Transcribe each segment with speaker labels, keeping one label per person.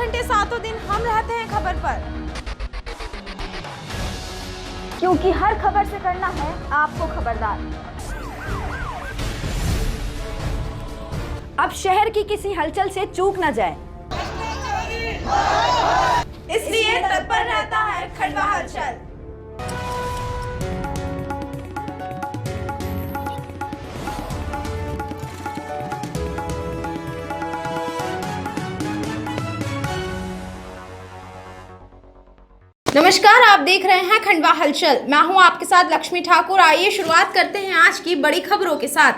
Speaker 1: घंटे सातों दिन हम रहते हैं खबर पर, क्योंकि हर खबर से करना है आपको खबरदार। अब शहर की किसी हलचल से चूक न जाए, इसलिए तत्पर रहता है खंडवा हलचल। नमस्कार, आप देख रहे हैं खंडवा हलचल। मैं हूं आपके साथ लक्ष्मी ठाकुर। आइए शुरुआत करते हैं आज की बड़ी खबरों के साथ।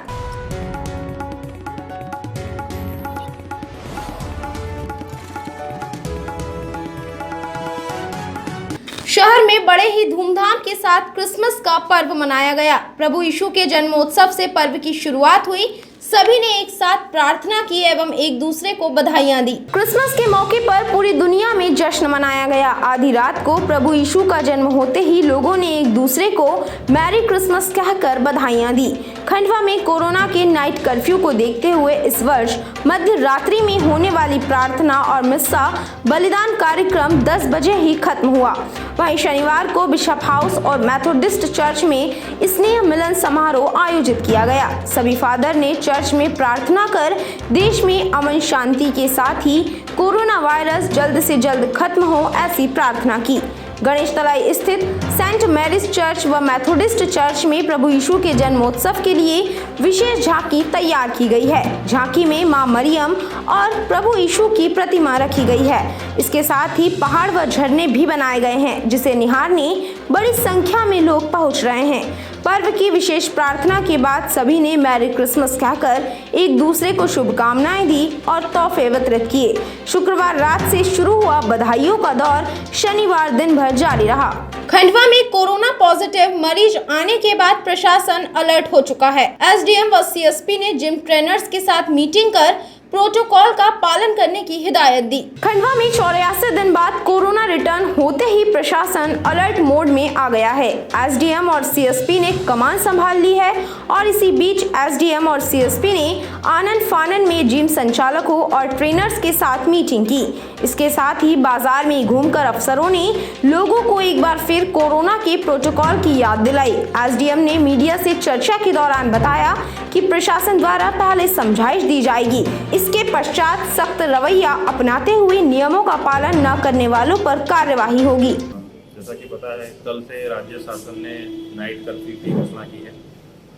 Speaker 1: शहर में बड़े ही धूमधाम के साथ क्रिसमस का पर्व मनाया गया। प्रभु यीशु के जन्मोत्सव से पर्व की शुरुआत हुई। सभी ने एक साथ प्रार्थना की एवं एक दूसरे को बधाइयां दी। क्रिसमस के मौके पर पूरी दुनिया में जश्न मनाया गया। आधी रात को प्रभु यीशु का जन्म होते ही लोगों ने एक दूसरे को मैरी क्रिसमस कहकर बधाइयां दी। खंडवा में कोरोना के नाइट कर्फ्यू को देखते हुए इस वर्ष मध्य रात्रि में होने वाली प्रार्थना और मिस्सा बलिदान कार्यक्रम 10 बजे ही खत्म हुआ। वहीं शनिवार को बिशप हाउस और मेथोडिस्ट चर्च में स्नेह मिलन समारोह आयोजित किया गया। सभी फादर ने चर्च में प्रार्थना कर देश में अमन शांति के साथ ही कोरोना वायरस जल्द से जल्द खत्म हो, ऐसी प्रार्थना की। गणेश तलाई स्थित सेंट मैरीज चर्च व मेथोडिस्ट चर्च में प्रभु यीशु के जन्मोत्सव के लिए विशेष झांकी तैयार की गई है। झांकी में मां मरियम और प्रभु यीशु की प्रतिमा रखी गई है। इसके साथ ही पहाड़ व झरने भी बनाए गए हैं, जिसे निहारने बड़ी संख्या में लोग पहुंच रहे हैं। पर्व की विशेष प्रार्थना के बाद सभी ने मैरी क्रिसमस कहकर एक दूसरे को शुभकामनाएं दी और तोहफे वितरित किए। शुक्रवार रात से शुरू हुआ बधाइयों का दौर शनिवार दिन भर जारी रहा। खंडवा में कोरोना पॉजिटिव मरीज आने के बाद प्रशासन अलर्ट हो चुका है। एसडीएम व सीएसपी ने जिम ट्रेनर्स के साथ मीटिंग कर प्रोटोकॉल का पालन करने की हिदायत दी। खंडवा में 84 दिन बाद कोरोना रिटर्न होते ही प्रशासन अलर्ट मोड में आ गया है। एसडीएम और सीएसपी ने कमान संभाल ली है और इसी बीच एसडीएम और सीएसपी ने आनन फानन में जिम संचालकों और ट्रेनर्स के साथ मीटिंग की। इसके साथ ही बाजार में घूमकर अफसरों ने लोगों को एक बार फिर कोरोना के प्रोटोकॉल की याद दिलाई। एसडीएम ने मीडिया से चर्चा के दौरान बताया कि प्रशासन द्वारा पहले समझाइश दी जाएगी, इसके पश्चात सख्त रवैया अपनाते हुए नियमों का पालन न करने वालों पर कार्यवाही होगी।
Speaker 2: जैसा कि पता है, कल से राज्य शासन ने नाइट कर्फ्यू की घोषणा की है।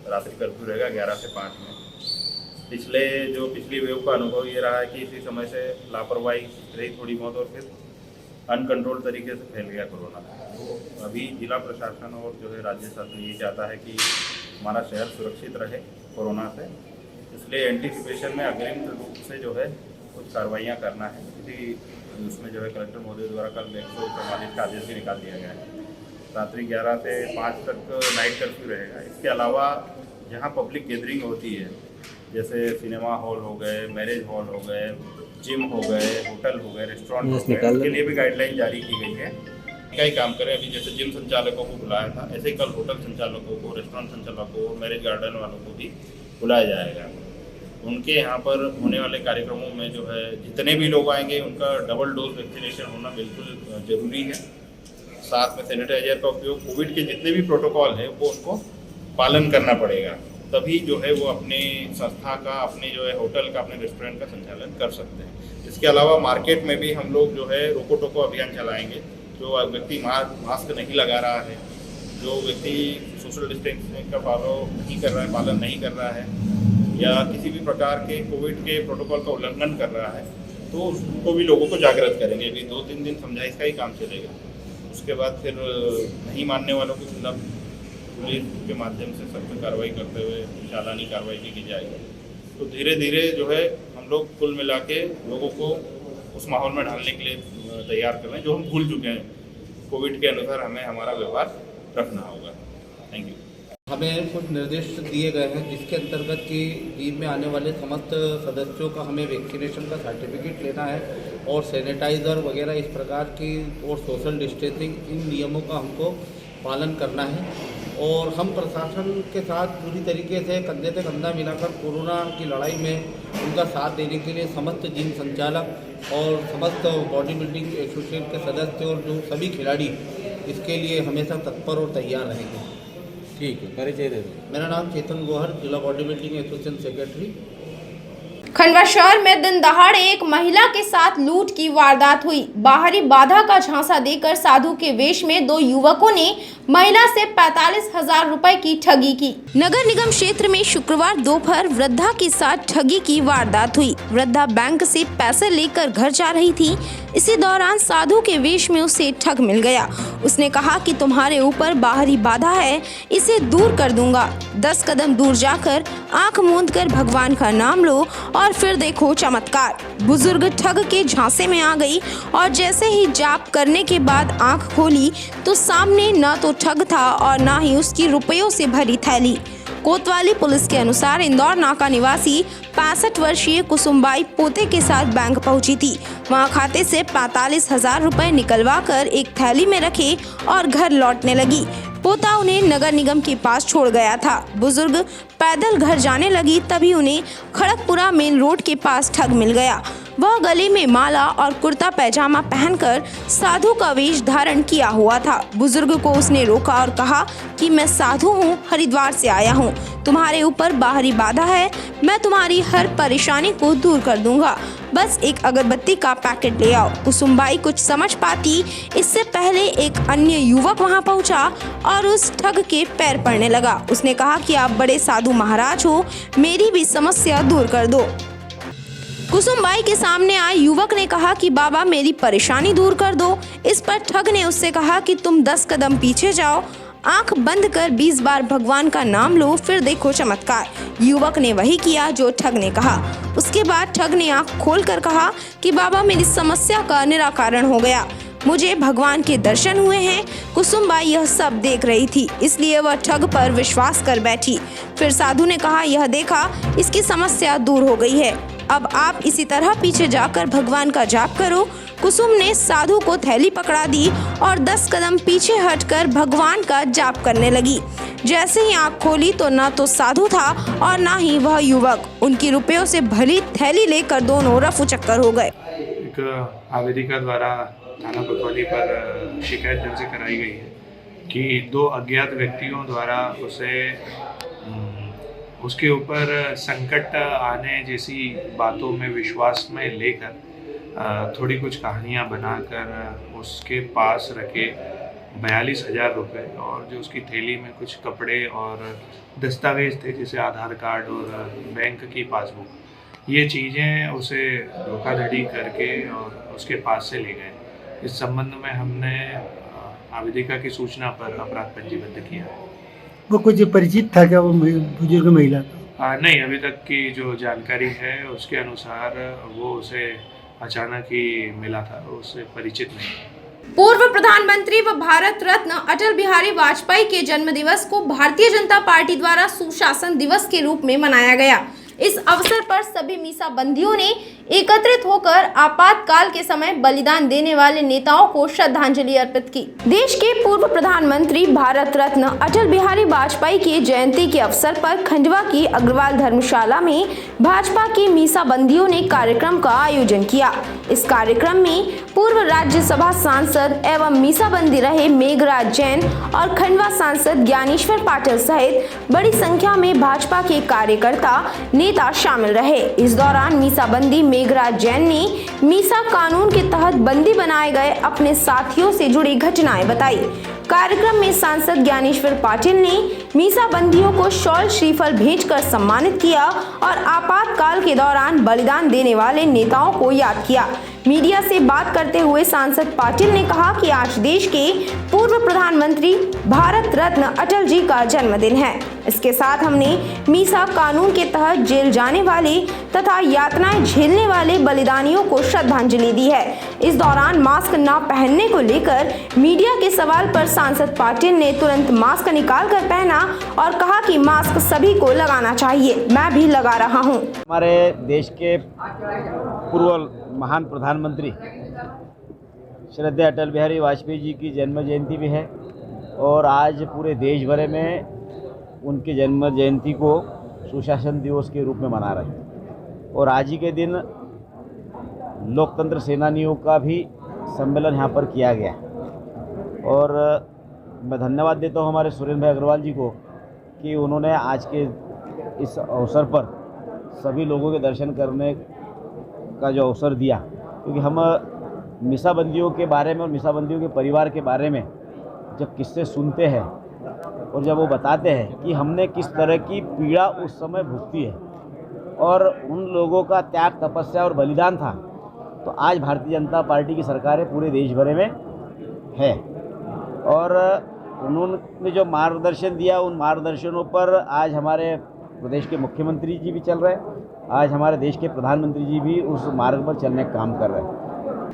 Speaker 2: रात्रि कर्फ्यू रहेगा 11 से 5 में। पिछली वेव का अनुभव ये रहा है कि इसी समय से लापरवाही रही थोड़ी बहुत और फिर अनकंट्रोल तरीके से फैल गया कोरोना। तो अभी जिला प्रशासन और जो है राज्य शासन ये चाहता है कि हमारा शहर सुरक्षित रहे कोरोना से, इसलिए एंटीसिपेशन में अग्रिम रूप से जो है कुछ कार्रवाइयाँ करना है। इसी उसमें जो है कलेक्टर महोदय द्वारा कल 144 का आदेश भी निकाल दिया गया है। रात्रि 11 से 5 तक नाइट कर्फ्यू रहेगा। इसके अलावा जहाँ पब्लिक गैदरिंग होती है, जैसे सिनेमा हॉल हो गए, मैरिज हॉल हो गए, जिम हो गए, होटल हो गए, रेस्टोरेंट हो गए, उनके लिए भी गाइडलाइन जारी की गई है। कई काम करें। अभी जैसे जिम संचालकों को बुलाया था, ऐसे ही कल होटल संचालकों को, रेस्टोरेंट संचालकों को, मैरिज गार्डन वालों को भी बुलाया जाएगा। उनके यहाँ पर होने वाले कार्यक्रमों में जो है जितने भी लोग आएंगे उनका डबल डोज वैक्सीनेशन होना बिल्कुल ज़रूरी है। साथ में सैनिटाइजर का उपयोग, कोविड के जितने भी प्रोटोकॉल है वो उनको पालन करना पड़ेगा, तभी जो है वो अपने संस्था का, अपने जो है होटल का, अपने रेस्टोरेंट का संचालन कर सकते हैं। इसके अलावा मार्केट में भी हम लोग जो है रोको टोको अभियान चलाएंगे। जो व्यक्ति मास्क नहीं लगा रहा है, जो व्यक्ति सोशल डिस्टेंसिंग का पालन नहीं कर रहा है या किसी भी प्रकार के कोविड के प्रोटोकॉल का उल्लंघन कर रहा है, तो उसको भी लोगों को जागृत करेंगे। अभी 2-3 दिन समझाइश का ही काम चलेगा। उसके बाद फिर नहीं मानने वालों के खिलाफ पुलिस के माध्यम से सख्त कार्रवाई करते हुए चालानी कार्रवाई भी की जाएगी। तो धीरे धीरे जो है हम लोग कुल मिला के लोगों को उस माहौल में ढालने के लिए तैयार कर रहे हैं जो हम भूल चुके हैं। कोविड के अनुसार हमें हमारा व्यवहार रखना होगा। Thank you.
Speaker 3: हमें कुछ निर्देश दिए गए हैं जिसके अंतर्गत कि जिम में आने वाले समस्त सदस्यों का हमें वैक्सीनेशन का सर्टिफिकेट लेना है और सैनिटाइज़र वगैरह इस प्रकार की और सोशल डिस्टेंसिंग, इन नियमों का हमको पालन करना है। और हम प्रशासन के साथ पूरी तरीके से कंधे से कंधा मिलाकर कोरोना की लड़ाई में उनका साथ देने के लिए समस्त जिम संचालक और समस्त बॉडी बिल्डिंग एसोसिएशन के सदस्य और जो सभी खिलाड़ी इसके लिए हमेशा तत्पर और तैयार रहेंगे।
Speaker 4: ठीक है, परिचय दे दो।
Speaker 3: मेरा नाम चेतन गोहर, जिला body building association secretary.
Speaker 1: Khandwa शहर में दिन दहाड़े एक महिला के साथ लूट की वारदात हुई। बाहरी बाधा का झांसा देकर साधु के वेश में दो युवकों ने महिला से 45,000 रुपए की ठगी की। नगर निगम क्षेत्र में शुक्रवार दोपहर वृद्धा के साथ ठगी की वारदात हुई। वृद्धा बैंक से पैसे लेकर घर जा रही थी। इसी दौरान साधु के वेश में उसे ठग मिल गया। उसने कहा कि तुम्हारे ऊपर बाहरी बाधा है, इसे दूर कर दूंगा। 10 कदम दूर जाकर आंख मूंद कर भगवान का नाम लो और फिर देखो चमत्कार। बुजुर्ग ठग के झांसे में आ गई और जैसे ही जाप करने के बाद आंख खोली तो सामने न तो ठग था और न ही उसकी रुपयों से भरी थैली। कोतवाली पुलिस के अनुसार इंदौर नाका निवासी 65 वर्षीय कुसुमबाई पोते के साथ बैंक पहुंची थी। वहां खाते से 45,000 रुपए निकलवा कर एक थैली में रखे और घर लौटने लगी। पोता उन्हें नगर निगम के पास छोड़ गया था। बुजुर्ग पैदल घर जाने लगी, तभी उन्हें खड़गपुरा मेन रोड के पास ठग मिल गया। वह गले में माला और कुर्ता पैजामा पहनकर साधु का वेश धारण किया हुआ था। बुजुर्ग को उसने रोका और कहा कि मैं साधु हूँ, हरिद्वार से आया हूँ। तुम्हारे ऊपर बाहरी बाधा है, मैं तुम्हारी हर परेशानी को दूर कर दूंगा। बस एक अगरबत्ती का पैकेट ले आओ। कुसुमबाई कुछ समझ पाती इससे पहले एक अन्य युवक वहां पहुंचा और उस ठग के पैर पड़ने लगा। उसने कहा कि आप बड़े साधु महाराज हो, मेरी भी समस्या दूर कर दो। कुसुमबाई के सामने आए युवक ने कहा कि बाबा मेरी परेशानी दूर कर दो। इस पर ठग ने उससे कहा कि तुम 10 कदम पीछे जाओ, आंख बंद कर 20 बार भगवान का नाम लो, फिर देखो चमत्कार। युवक ने वही किया जो ठग ने कहा। उसके बाद ठग ने आंख खोलकर कहा कि बाबा मेरी समस्या का निराकरण हो गया, मुझे भगवान के दर्शन हुए हैं। कुसुमबाई यह सब देख रही थी, इसलिए वह ठग पर विश्वास कर बैठी। फिर साधु ने कहा यह देखा, इसकी समस्या दूर हो गई है, अब आप इसी तरह पीछे जाकर भगवान का जाप करो। कुसुम ने साधु को थैली पकड़ा दी और 10 कदम पीछे हटकर भगवान का जाप करने लगी। जैसे ही आंख खोली तो न तो साधु था और न ही वह युवक। उनकी रुपयों से भरी थैली लेकर दोनों रफू चक्कर हो गए।
Speaker 5: एक आवेदिका द्वारा थाना कोतवाली पर शिकायत दर्ज कराई गई है कि 2 अज्ञात व्यक्तियों द्वारा उसके ऊपर संकट आने जैसी बातों में विश्वास में लेकर थोड़ी कुछ कहानियाँ बनाकर उसके पास रखे 42,000 रुपये और जो उसकी थैली में कुछ कपड़े और दस्तावेज थे जैसे आधार कार्ड और बैंक की पासबुक, ये चीज़ें उसे धोखाधड़ी करके और उसके पास से ले गए। इस संबंध में हमने आवेदिका की सूचना पर अपराध पंजीबद्ध किया।
Speaker 6: वो कुछ परिचित था क्या वो बुजुर्ग महिला?
Speaker 5: नहीं, अभी तक की जो जानकारी है उसके अनुसार वो उसे अचानक ही मिला था, उससे परिचित नहीं।
Speaker 1: पूर्व प्रधानमंत्री व भारत रत्न अटल बिहारी वाजपेयी के जन्म दिवस को भारतीय जनता पार्टी द्वारा सुशासन दिवस के रूप में मनाया गया। इस अवसर पर सभी मीसा बंदियों ने एकत्रित होकर आपातकाल के समय बलिदान देने वाले नेताओं को श्रद्धांजलि अर्पित की। देश के पूर्व प्रधानमंत्री भारत रत्न अटल बिहारी वाजपेयी की जयंती के अवसर पर खंडवा की अग्रवाल धर्मशाला में भाजपा की मीसा बंदियों ने कार्यक्रम का आयोजन किया। इस कार्यक्रम में पूर्व राज्यसभा सांसद एवं मीसा बंदी रहे मेघराज जैन और खंडवा सांसद ज्ञानेश्वर पाटिल सहित बड़ी संख्या में भाजपा के कार्यकर्ता नेता शामिल रहे। इस दौरान मीसा बंदी मेघराज जैन ने मीसा कानून के तहत बंदी बनाए गए अपने साथियों से जुड़ी घटनाएं बताई। कार्यक्रम में सांसद ज्ञानेश्वर पाटिल ने मीसा बंदियों को शॉल श्रीफल भेंटकर सम्मानित किया और आपातकाल के दौरान बलिदान देने वाले नेताओं को याद किया। मीडिया से बात करते हुए सांसद पाटिल ने कहा कि आज देश के पूर्व प्रधानमंत्री भारत रत्न अटल जी का जन्मदिन है। इसके साथ हमने मीसा कानून के तहत जेल जाने वाले तथा यातनाएं झेलने वाले बलिदानियों को श्रद्धांजलि दी है। इस दौरान मास्क न पहनने को लेकर मीडिया के सवाल पर सांसद पाटिल ने तुरंत मास्क निकाल कर पहना और कहा कि मास्क सभी को लगाना चाहिए, मैं भी लगा रहा हूँ।
Speaker 7: हमारे देश के पूर्व महान प्रधानमंत्री श्रद्धेय अटल बिहारी वाजपेयी जी की जन्म जयंती भी है और आज पूरे देश भर में उनके जन्म जयंती को सुशासन दिवस के रूप में मना रहे हैं। और आज ही के दिन लोकतंत्र सेनानियों का भी सम्मेलन यहाँ पर किया गया। और मैं धन्यवाद देता हूँ हमारे सुरेंद्र भाई अग्रवाल जी को कि उन्होंने आज के इस अवसर पर सभी लोगों के दर्शन करने का जो अवसर दिया, क्योंकि हम मीसाबंदियों के बारे में और मीसाबंदियों के परिवार के बारे में जब किस्से सुनते हैं और जब वो बताते हैं कि हमने किस तरह की पीड़ा उस समय भुगती है और उन लोगों का त्याग, तपस्या और बलिदान था, तो आज भारतीय जनता पार्टी की सरकारें पूरे देश भर में है। और उन्होंने जो मार्गदर्शन दिया, उन मार्गदर्शनों पर आज हमारे प्रदेश के मुख्यमंत्री जी भी चल रहे हैं, आज हमारे देश के प्रधानमंत्री जी भी उस मार्ग पर चलने का काम कर रहे हैं।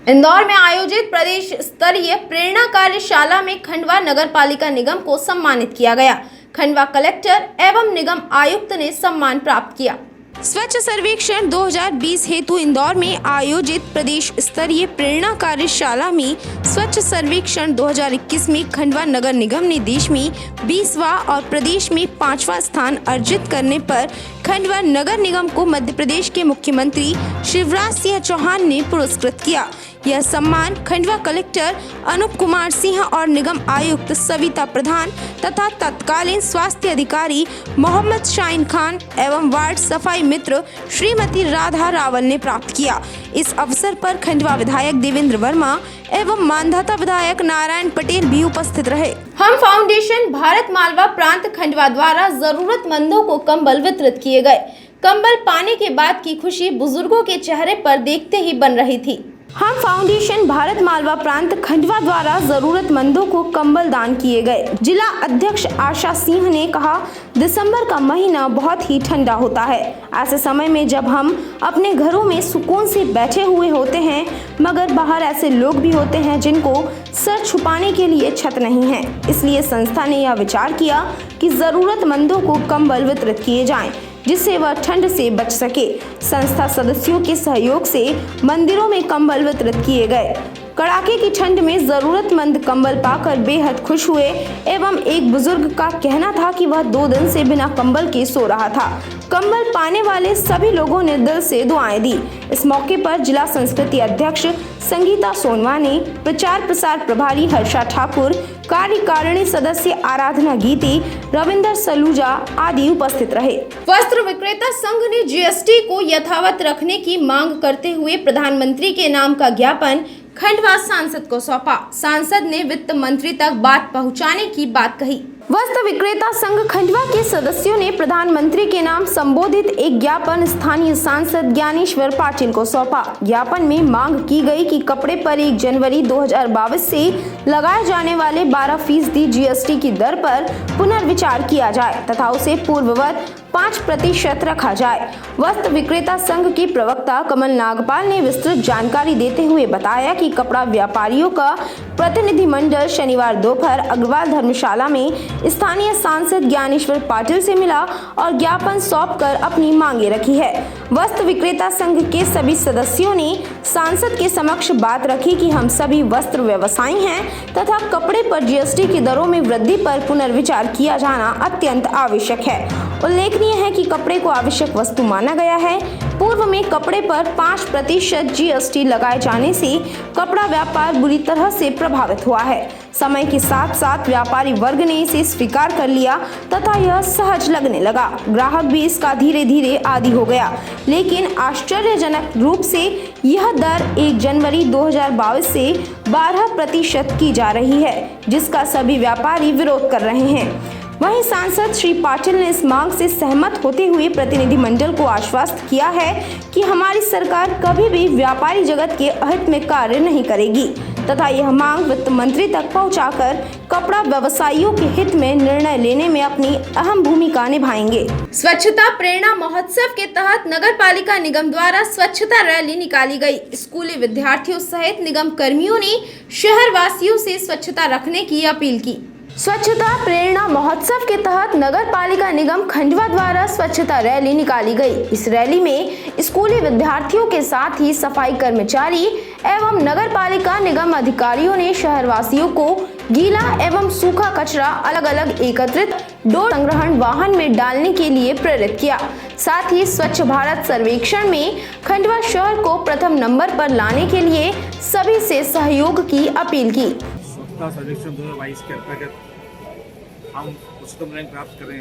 Speaker 1: इंदौर में आयोजित प्रदेश स्तरीय प्रेरणा कार्यशाला में खंडवा नगर पालिका निगम को सम्मानित किया गया। खंडवा कलेक्टर एवं निगम आयुक्त ने सम्मान प्राप्त किया। स्वच्छ सर्वेक्षण 2020 हेतु इंदौर में आयोजित प्रदेश स्तरीय प्रेरणा कार्यशाला में स्वच्छ सर्वेक्षण 2021 में खंडवा नगर निगम ने देश में 20वां और प्रदेश में 5वां स्थान अर्जित करने पर खंडवा नगर निगम को मध्य प्रदेश के मुख्यमंत्री शिवराज सिंह चौहान ने पुरस्कृत किया। यह सम्मान खंडवा कलेक्टर अनूप कुमार सिंह और निगम आयुक्त सविता प्रधान तथा तत्कालीन स्वास्थ्य अधिकारी मोहम्मद शाहीन खान एवं वार्ड सफाई मित्र श्रीमती राधा रावल ने प्राप्त किया। इस अवसर पर खंडवा विधायक देवेंद्र वर्मा एवं मानधाता विधायक नारायण पटेल भी उपस्थित रहे। हम फाउंडेशन भारत मालवा प्रांत खंडवा द्वारा जरूरतमंदों को कंबल वितरित किए गए। कंबल पाने के बाद की खुशी बुजुर्गों के चेहरे पर देखते ही बन रही थी। हम फाउंडेशन भारत मालवा प्रांत खंडवा द्वारा जरूरतमंदों को कंबल दान किए गए। जिला अध्यक्ष आशा सिंह ने कहा, दिसंबर का महीना बहुत ही ठंडा होता है। ऐसे समय में जब हम अपने घरों में सुकून से बैठे हुए होते हैं, मगर बाहर ऐसे लोग भी होते हैं जिनको सर छुपाने के लिए छत नहीं है। इसलिए संस्था ने यह विचार किया कि जरूरतमंदों को कंबल वितरित किए जाएं, जिससे वह ठंड से बच सके। संस्था सदस्यों के सहयोग से मंदिरों में कंबल वितरित किए गए। कड़ाके की ठंड में जरूरतमंद कंबल पाकर बेहद खुश हुए एवं एक बुजुर्ग का कहना था कि वह 2 दिन से बिना कंबल के सो रहा था। कंबल पाने वाले सभी लोगों ने दिल से दुआएं दी। इस मौके पर जिला संस्कृति अध्यक्ष संगीता सोनवानी, प्रचार प्रसार प्रभारी हर्षा ठाकुर, कार्यकारिणी सदस्य आराधना गीती, रविंदर सलूजा आदि उपस्थित रहे। वस्त्र विक्रेता संघ ने जीएसटी को यथावत रखने की मांग करते हुए प्रधानमंत्री के नाम का ज्ञापन खंडवा सांसद को सौंपा। सांसद ने वित्त मंत्री तक बात पहुंचाने की बात कही। वस्त्र विक्रेता संघ खंडवा के सदस्यों ने प्रधानमंत्री के नाम संबोधित एक ज्ञापन स्थानीय सांसद ज्ञानेश्वर पाटिल को सौंपा। ज्ञापन में मांग की गई कि कपड़े पर 1 जनवरी 2022 से लगाए जाने वाले 12% जीएसटी की दर पर पुनर्विचार किया जाए तथा उसे पूर्ववत 5% रखा जाए। वस्त्र विक्रेता संघ के प्रवक्ता कमल नागपाल ने विस्तृत जानकारी देते हुए बताया कि कपड़ा व्यापारियों का प्रतिनिधिमंडल शनिवार दोपहर अग्रवाल धर्मशाला में स्थानीय सांसद ज्ञानेश्वर पाटिल से मिला और ज्ञापन सौंपकर अपनी मांगे रखी है। वस्त्र विक्रेता संघ के सभी सदस्यों ने सांसद के समक्ष बात रखी कि हम सभी वस्त्र व्यवसायी हैं तथा कपड़े पर जीएसटी की दरों में वृद्धि पर पुनर्विचार किया जाना अत्यंत आवश्यक है। उल्लेखनीय है कि कपड़े को आवश्यक वस्तु माना गया है। पूर्व में कपड़े पर 5% जीएसटी लगाए जाने से कपड़ा व्यापार बुरी तरह से प्रभावित हुआ है। समय के साथ साथ व्यापारी वर्ग ने इसे स्वीकार कर लिया तथा यह सहज लगने लगा। ग्राहक भी इसका धीरे धीरे आदी हो गया, लेकिन आश्चर्यजनक रूप से यह दर 1 जनवरी 2022 से 12% की जा रही है, जिसका सभी व्यापारी विरोध कर रहे हैं। वहीं सांसद श्री पाटिल ने इस मांग से सहमत होते हुए प्रतिनिधिमंडल को आश्वस्त किया है कि हमारी सरकार कभी भी व्यापारी जगत के अहित में कार्य नहीं करेगी तथा यह मांग वित्त मंत्री तक पहुंचाकर कपड़ा व्यवसायियों के हित में निर्णय लेने में अपनी अहम भूमिका निभाएंगे। स्वच्छता प्रेरणा महोत्सव के तहत नगर पालिका निगम द्वारा स्वच्छता रैली निकाली गई। स्कूली विद्यार्थियों सहित निगम कर्मियों ने शहर वासियों से स्वच्छता रखने की अपील की। स्वच्छता प्रेरणा महोत्सव के तहत नगर पालिका निगम खंडवा द्वारा स्वच्छता रैली निकाली गई। इस रैली में स्कूली विद्यार्थियों के साथ ही सफाई कर्मचारी एवं नगर पालिका निगम अधिकारियों ने शहरवासियों को गीला एवं सूखा कचरा अलग अलग एकत्रित डोर संग्रहण वाहन में डालने के लिए प्रेरित किया। साथ ही स्वच्छ भारत सर्वेक्षण में खंडवा शहर को प्रथम नंबर पर लाने के लिए सभी से सहयोग की अपील की।
Speaker 8: स्वच्छता सर्वेक्षण 2022 के अंतर्गत हम उच्चतम रैंक प्राप्त करें,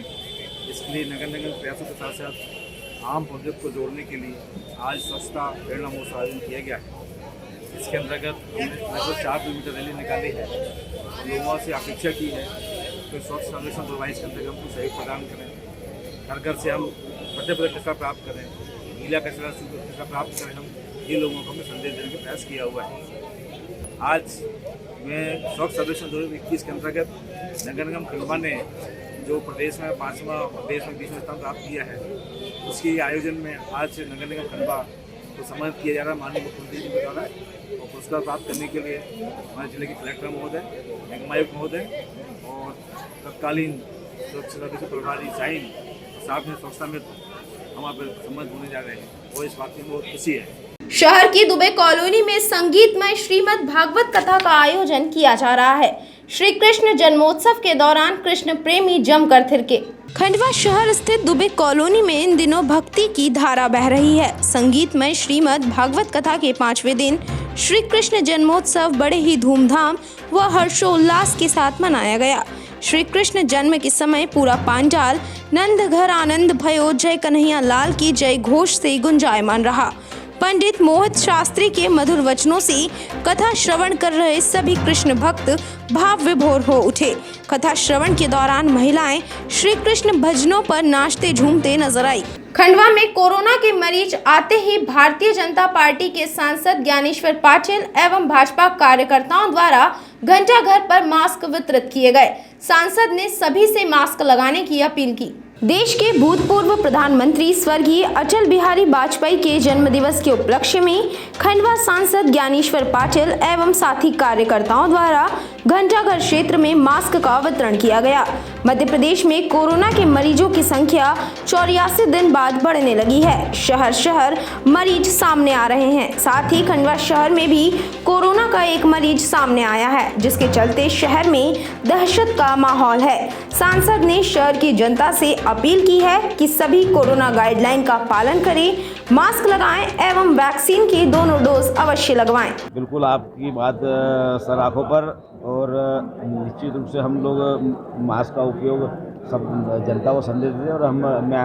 Speaker 8: इसके लिए नगर निगम प्रयासों के साथ साथ आम पब्लिक को जोड़ने के लिए आज स्वच्छता प्रेरणा महोत्सव का आयोजन किया गया है। इसके अंतर्गत हमने लगभग 4 किलोमीटर रैली निकाली है। लोगों से अपेक्षा की है कि स्वच्छ सर्वेक्षण 2022 के अंतर्गत हमको सहयोग प्रदान करें, घर घर से हम पट्टे कचरा प्राप्त करें, गीला कचरा सूखा कचरा प्राप्त करें। हम ये लोगों को हमने संदेश देने का प्रयास किया हुआ है। आज मैं स्वच्छ सर्वेक्षण 2021 के अंतर्गत नगर निगम खंडवा ने जो प्रदेश में 5वां प्रदेश में 20वां स्थान प्राप्त किया है, उसके आयोजन में आज नगर निगम खंडवा को सम्मानित किया जा रहा है माननीय मुख्यमंत्री जी के द्वारा। और पुरस्कार प्राप्त करने के लिए हमारे जिले के कलेक्टर महोदय, निगमायुक्त महोदय और तत्कालीन स्वच्छ सर्वेक्षण प्रभारी साइन साथ में स्वच्छता में हम आप सम्मानित होने जा रहे हैं और इस बात की बहुत खुशी है।
Speaker 1: शहर की दुबे कॉलोनी में संगीतमय श्रीमद् भागवत कथा का आयोजन किया जा रहा है। श्री कृष्ण जन्मोत्सव के दौरान कृष्ण प्रेमी जमकर थिरके। खंडवा शहर स्थित दुबे कॉलोनी में इन दिनों भक्ति की धारा बह रही है। संगीतमय श्रीमद् भागवत कथा के 5वें दिन श्री कृष्ण जन्मोत्सव बड़े ही धूमधाम व हर्षोल्लास के साथ मनाया गया। श्री कृष्ण जन्म के समय पूरा पांडाल नंद घर आनंद भयो जय कन्हैया लाल की जय घोष से गुंजायमान रहा। पंडित मोहित शास्त्री के मधुर वचनों से कथा श्रवण कर रहे सभी कृष्ण भक्त भाव विभोर हो उठे। कथा श्रवण के दौरान महिलाएं श्री कृष्ण भजनों पर नाचते झूमते नजर आई। खंडवा में कोरोना के मरीज आते ही भारतीय जनता पार्टी के सांसद ज्ञानेश्वर पाटिल एवं भाजपा कार्यकर्ताओं द्वारा घंटा घर पर मास्क वितरित किए गए। सांसद ने सभी से मास्क लगाने की अपील की। देश के भूतपूर्व प्रधानमंत्री स्वर्गीय अटल बिहारी वाजपेयी के जन्मदिवस के उपलक्ष्य में खंडवा सांसद ज्ञानेश्वर पाटिल एवं साथी कार्यकर्ताओं द्वारा घंटाघर क्षेत्र में मास्क का वितरण किया गया। मध्य प्रदेश में कोरोना के मरीजों की संख्या 84 दिन बाद बढ़ने लगी है। शहर शहर मरीज सामने आ रहे हैं। साथ ही खंडवा शहर में भी कोरोना का एक मरीज सामने आया है, जिसके चलते शहर में दहशत का माहौल है। सांसद ने शहर की जनता से अपील की है कि सभी कोरोना गाइडलाइन का पालन करें, मास्क लगाएं एवं वैक्सीन की दोनों डोज अवश्य लगवाएं।
Speaker 7: बिल्कुल आपकी बात सर आंखों पर, और निश्चित रूप से हम लोग मास्क का उपयोग सब जनता को संदेश देते हैं। और मैं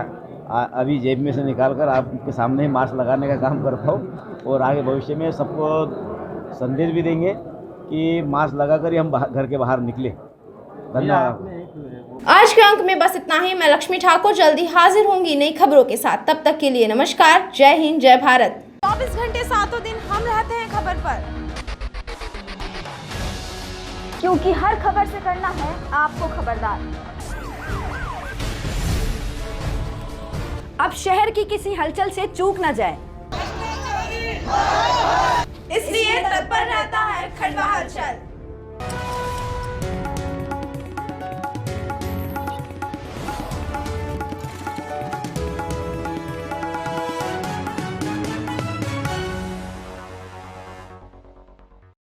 Speaker 7: अभी जेब में से निकाल कर आपके सामने ही मास्क लगाने का काम करता हूँ, और आगे भविष्य में सबको संदेश भी देंगे कि मास्क लगाकर ही हम घर के बाहर निकले। धन्यवाद।
Speaker 1: आज के अंक में बस इतना ही। मैं लक्ष्मी ठाकुर जल्दी हाजिर होंगी नई खबरों के साथ। तब तक के लिए नमस्कार, जय हिंद, जय भारत। 24 घंटे 7 दिन हम रहते हैं खबर पर,
Speaker 9: क्योंकि हर खबर से करना है आपको खबरदार। अब शहर की किसी हलचल से चूक न जाए,
Speaker 1: इसलिए तत्पर रहता है खंडवा हलचल।